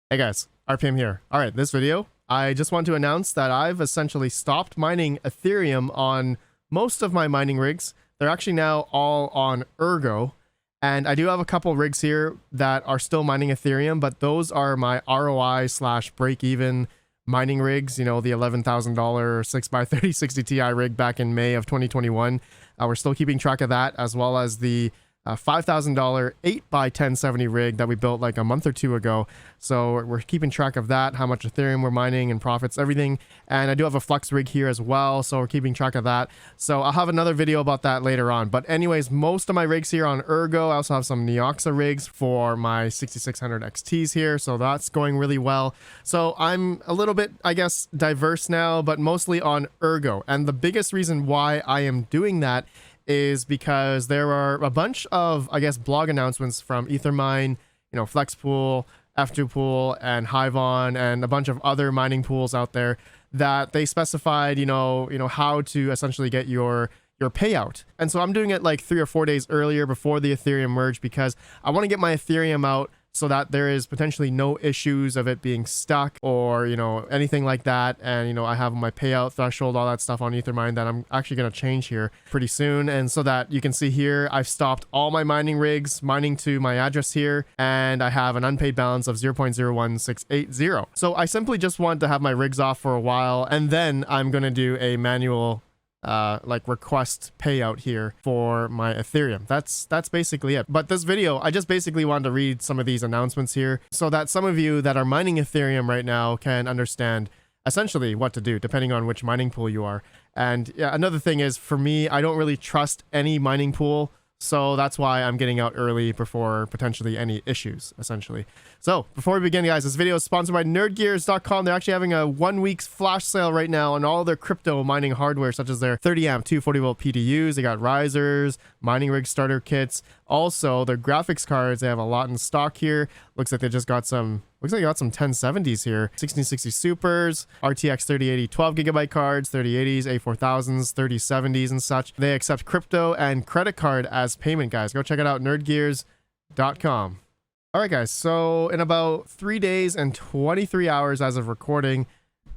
Hey guys, RPM here. All right, this video, I just want to announce that I've essentially stopped mining Ethereum on most of my mining rigs. They're actually now all on Ergo, and I do have a couple rigs here that are still mining Ethereum, but those are my ROI / break even mining rigs. You know, the $11,000 6x3060 Ti rig back in May of 2021. We're still keeping track of that, as well as the $5,000 8x1070 rig that we built like a month or two ago. So we're keeping track of that, how much Ethereum we're mining and profits, everything. And I do have a Flex rig here as well, so we're keeping track of that. So I'll have another video about that later on. But anyways, most of my rigs here on Ergo. I also have some Neoxa rigs for my 6600 XTs here, so that's going really well. So I'm a little bit, I guess, diverse now, but mostly on Ergo. And the biggest reason why I am doing that is because there are a bunch of, I guess, blog announcements from Ethermine, you know, Flexpool, F2Pool, and Hiveon, and a bunch of other mining pools out there that they specified, you know, how to essentially get your payout. And so I'm doing it like 3 or 4 days earlier before the Ethereum merge, because I want to get my Ethereum out so that there is potentially no issues of it being stuck or, you know, anything like that. And, you know, I have my payout threshold, all that stuff on Ethermine that I'm actually going to change here pretty soon. And so that you can see here, I've stopped all my mining rigs mining to my address here, and I have an unpaid balance of 0.01680. So I simply just want to have my rigs off for a while, and then I'm going to do a manual like request payout here for my Ethereum. That's basically it. But this video, I just basically wanted to read some of these announcements here so that some of you that are mining Ethereum right now can understand essentially what to do depending on which mining pool you are. And yeah, another thing is, for me, I don't really trust any mining pool, so that's why I'm getting out early before potentially any issues, essentially. So before we begin, guys, this video is sponsored by nerdgears.com. They're actually having a 1 week's flash sale right now on all their crypto mining hardware, such as their 30 amp 240 volt PDUs. They got risers, mining rig starter kits. Also, their graphics cards, they have a lot in stock here. Looks like they just got some, looks like they got some 1070s here. 1660 Supers, RTX 3080 12GB cards, 3080s, A4000s, 3070s and such. They accept crypto and credit card as payment, guys. Go check it out, nerdgears.com. All right, guys, so in about 3 days and 23 hours as of recording,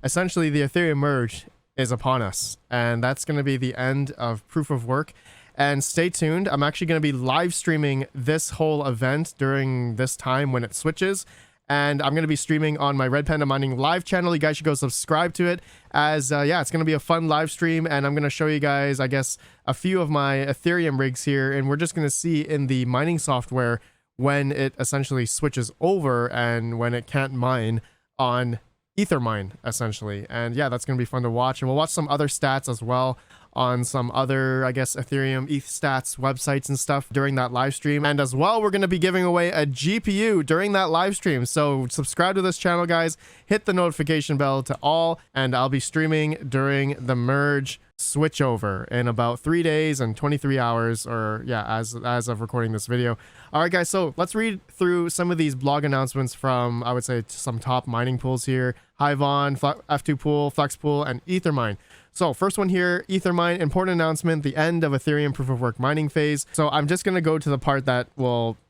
essentially the Ethereum merge is upon us. And that's going to be the end of proof of work. And stay tuned. I'm actually going to be live streaming this whole event during this time when it switches. And I'm going to be streaming on my RedPandaMining live channel. You guys should go subscribe to it, as yeah, it's going to be a fun live stream. And I'm going to show you guys, I guess, a few of my Ethereum rigs here. And we're just going to see in the mining software when it essentially switches over and when it can't mine on Ethermine, essentially. And yeah, that's going to be fun to watch. And we'll watch some other stats as well on some other, I guess, Ethereum ETH stats websites and stuff during that live stream. And as well, we're going to be giving away a GPU during that live stream. So subscribe to this channel, guys. Hit the notification bell to all, and I'll be streaming during the merge switchover in about 3 days and 23 hours, or yeah, as of recording this video. All right, guys, so let's read through some of these blog announcements from, I would say, some top mining pools here: Hiveon, F2Pool, Flexpool, and Ethermine. So first one here, Ethermine, important announcement, the end of Ethereum proof of work mining phase. So I'm just going to go to the part that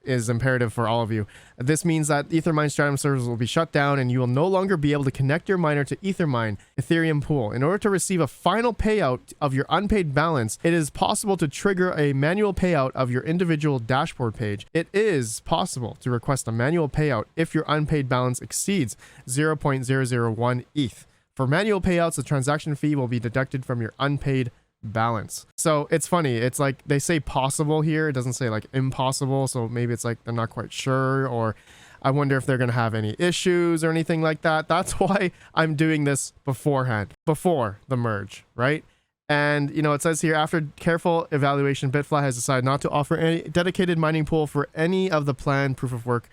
is imperative for all of you. This means that Ethermine Stratum servers will be shut down, and you will no longer be able to connect your miner to Ethermine Ethereum pool. In order to receive a final payout of your unpaid balance, it is possible to trigger a manual payout of your individual dashboard page. It is possible to request a manual payout if your unpaid balance exceeds 0.001 ETH. For manual payouts, the transaction fee will be deducted from your unpaid balance. So it's funny. It's like they say possible here. It doesn't say like impossible. So maybe it's like they're not quite sure, or I wonder if they're going to have any issues or anything like that. That's why I'm doing this beforehand, before the merge, right? And, you know, it says here, after careful evaluation, Bitfly has decided not to offer any dedicated mining pool for any of the planned proof of work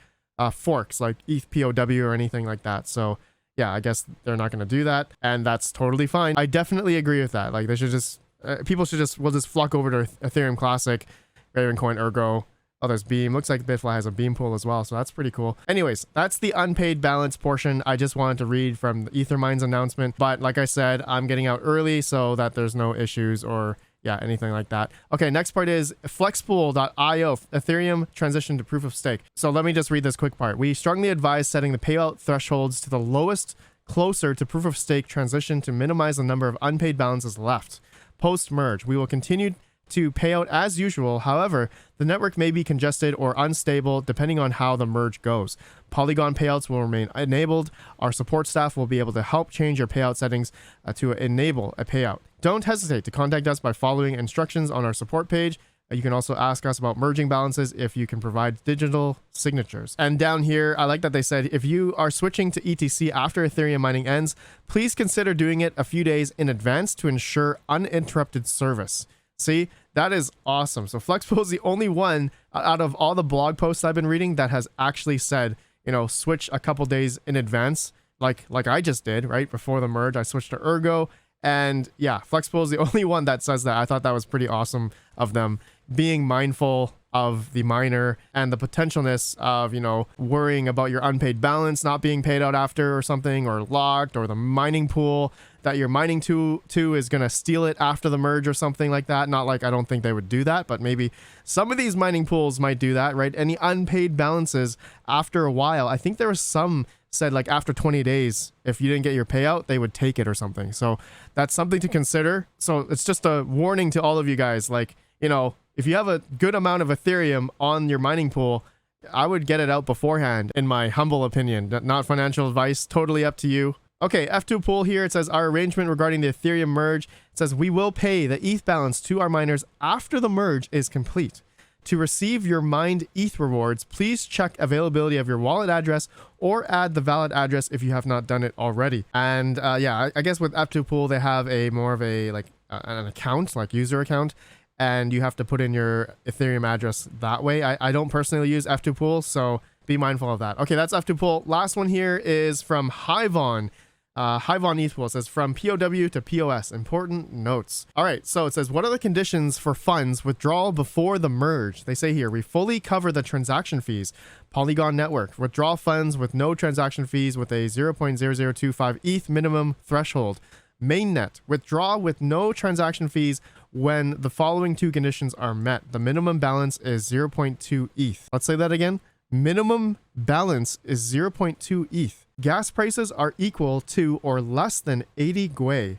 forks like ETH POW or anything like that. So yeah, I guess they're not going to do that, and that's totally fine. I definitely agree with that. Like, they should just, people should just, will just flock over to Ethereum Classic, Raven Coin, Ergo. Oh, there's Beam. Looks like Bitfly has a Beam pool as well, so that's pretty cool. Anyways, that's the unpaid balance portion. I just wanted to read from the Ethermine's announcement, but like I said, I'm getting out early so that there's no issues or yeah, anything like that. Okay, next part is Flexpool.io, Ethereum transition to proof of stake. So let me just read this quick part. We strongly advise setting the payout thresholds to the lowest closer to proof of stake transition to minimize the number of unpaid balances left. Post-merge, we will continue to pay out as usual. However, the network may be congested or unstable depending on how the merge goes. Polygon payouts will remain enabled. Our support staff will be able to help change your payout settings to enable a payout. Don't hesitate to contact us by following instructions on our support page. You can also ask us about merging balances if you can provide digital signatures. And down here, I like that they said, if you are switching to ETC after Ethereum mining ends, please consider doing it a few days in advance to ensure uninterrupted service. See, that is awesome. So Flexpool is the only one out of all the blog posts I've been reading that has actually said, you know, switch a couple days in advance, like I just did, right? Before the merge, I switched to Ergo. And yeah, Flexpool is the only one that says that. I thought that was pretty awesome of them, being mindful of the miner and the potentialness of, you know, worrying about your unpaid balance not being paid out after or something, or locked, or the mining pool that you're mining to is going to steal it after the merge or something like that. Not like I don't think they would do that, but maybe some of these mining pools might do that, right? Any unpaid balances after a while. I think there was some said like after 20 days, if you didn't get your payout, they would take it or something. So that's something to consider. So it's just a warning to all of you guys. Like, you know, if you have a good amount of Ethereum on your mining pool, I would get it out beforehand, in my humble opinion. Not financial advice, totally up to you. Okay, F2 pool here, it says our arrangement regarding the Ethereum merge. It says we will pay the ETH balance to our miners after the merge is complete. To receive your mined ETH rewards, please check availability of your wallet address or add the valid address if you have not done it already. And yeah, I guess with F2 pool, they have a more of a like an account, like user account, and you have to put in your Ethereum address that way. I don't personally use F2 pool, so be mindful of that. Okay, that's F2 pool. Last one here is from Hiveon. Hiveon ETH pool says from POW to POS, important notes. All right, so it says, what are the conditions for funds withdrawal before the merge? They say here, we fully cover the transaction fees. Polygon network, withdraw funds with no transaction fees with a 0.0025 ETH minimum threshold. Mainnet, withdraw with no transaction fees when the following two conditions are met. The minimum balance is 0.2 ETH. Let's say that again. Minimum balance is 0.2 ETH. Gas prices are equal to or less than 80 Gwei.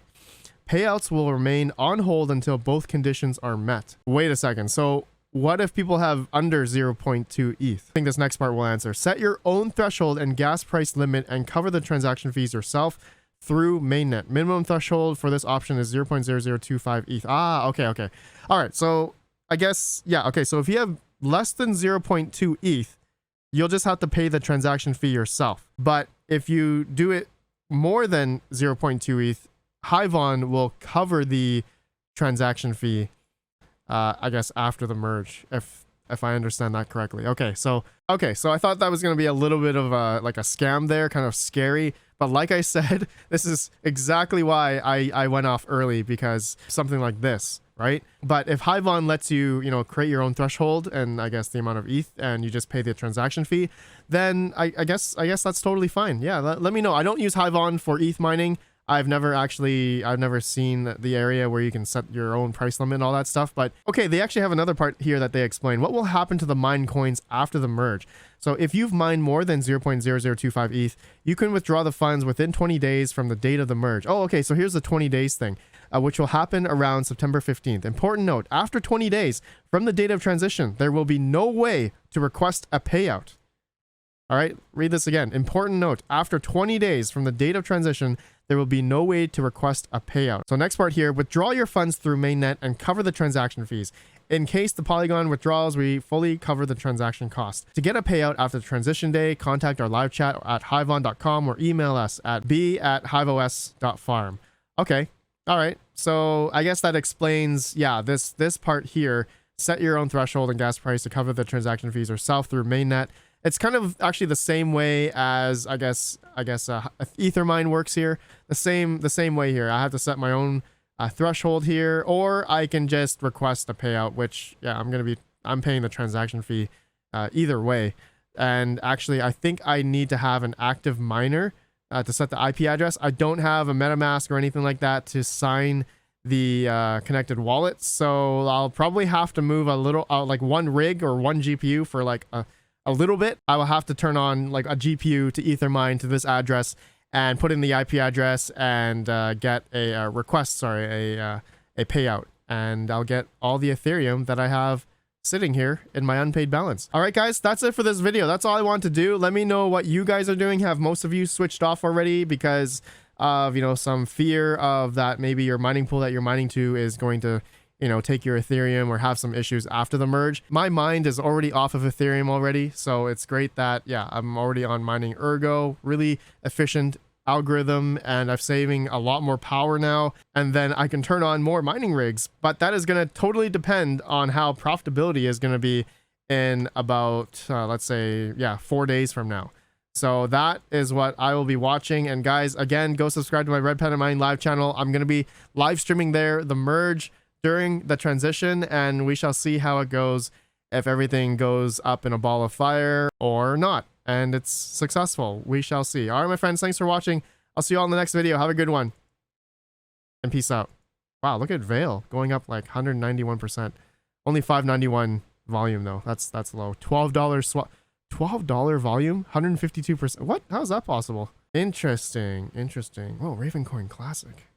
Payouts will remain on hold until both conditions are met. Wait a second. So what if people have under 0.2 ETH? I think this next part will answer. Set your own threshold and gas price limit and cover the transaction fees yourself through mainnet. Minimum threshold for this option is 0.0025 ETH. Ah, okay. All right. So I guess, yeah. Okay. So if you have less than 0.2 ETH, you'll just have to pay the transaction fee yourself. But if you do it more than 0.2 ETH, Hiveon will cover the transaction fee, I guess, after the merge, if I understand that correctly. Okay, so I thought that was going to be a little bit of like a scam there, kind of scary. But like I said, this is exactly why I went off early, because something like this, right? But if Hiveon lets you, you know, create your own threshold and I guess the amount of ETH, and you just pay the transaction fee, then I guess that's totally fine. Yeah, let me know. I don't use Hiveon for ETH mining. I've never seen the area where you can set your own price limit and all that stuff. But okay, they actually have another part here that they explain. What will happen to the mined coins after the merge? So if you've mined more than 0.0025 ETH, you can withdraw the funds within 20 days from the date of the merge. Oh, okay, so here's the 20 days thing, which will happen around September 15th. Important note, after 20 days from the date of transition, there will be no way to request a payout. All right, read this again. Important note, after 20 days from the date of transition, there will be no way to request a payout. So next part here, withdraw your funds through mainnet and cover the transaction fees. In case the Polygon withdrawals, we fully cover the transaction cost. To get a payout after the transition day, contact our live chat at hiveon.com or email us at b@hiveos.farm. Okay, all right. So I guess that explains, yeah, this part here. Set your own threshold and gas price to cover the transaction fees yourself through mainnet. It's kind of actually the same way as I guess Ethermine works here. The same way here. I have to set my own threshold here, or I can just request a payout, which yeah, I'm paying the transaction fee either way. And actually, I think I need to have an active miner to set the IP address. I don't have a MetaMask or anything like that to sign the connected wallets. So I'll probably have to move a little, like one rig or one GPU for like a little bit. I will have to turn on like a GPU to Ethermine to this address and put in the IP address and get a request, sorry, a payout. And I'll get all the Ethereum that I have sitting here in my unpaid balance. All right, guys, that's it for this video. That's all I want to do. Let me know what you guys are doing. Have most of you switched off already because of, you know, some fear of that maybe your mining pool that you're mining to is going to, you know, take your Ethereum or have some issues after the merge? My mind is already off of Ethereum already, so it's great that, yeah, I'm already on mining Ergo, really efficient algorithm, and I'm saving a lot more power now, and then I can turn on more mining rigs. But that is going to totally depend on how profitability is going to be in about let's say, yeah, 4 days from now. So that is what I will be watching. And guys, again, go subscribe to my RedPandaMining live channel. I'm going to be live streaming there the merge during the transition, and we shall see how it goes, if everything goes up in a ball of fire or not, and it's successful. We shall see. All right, my friends, thanks for watching. I'll see you all in the next video. Have a good one, and peace out. Wow, look at Veil going up like 191%. Only 591 volume though. That's low. $12 swap. $12 volume, 152%. What? How is that possible? Interesting. Oh, Raven Coin Classic.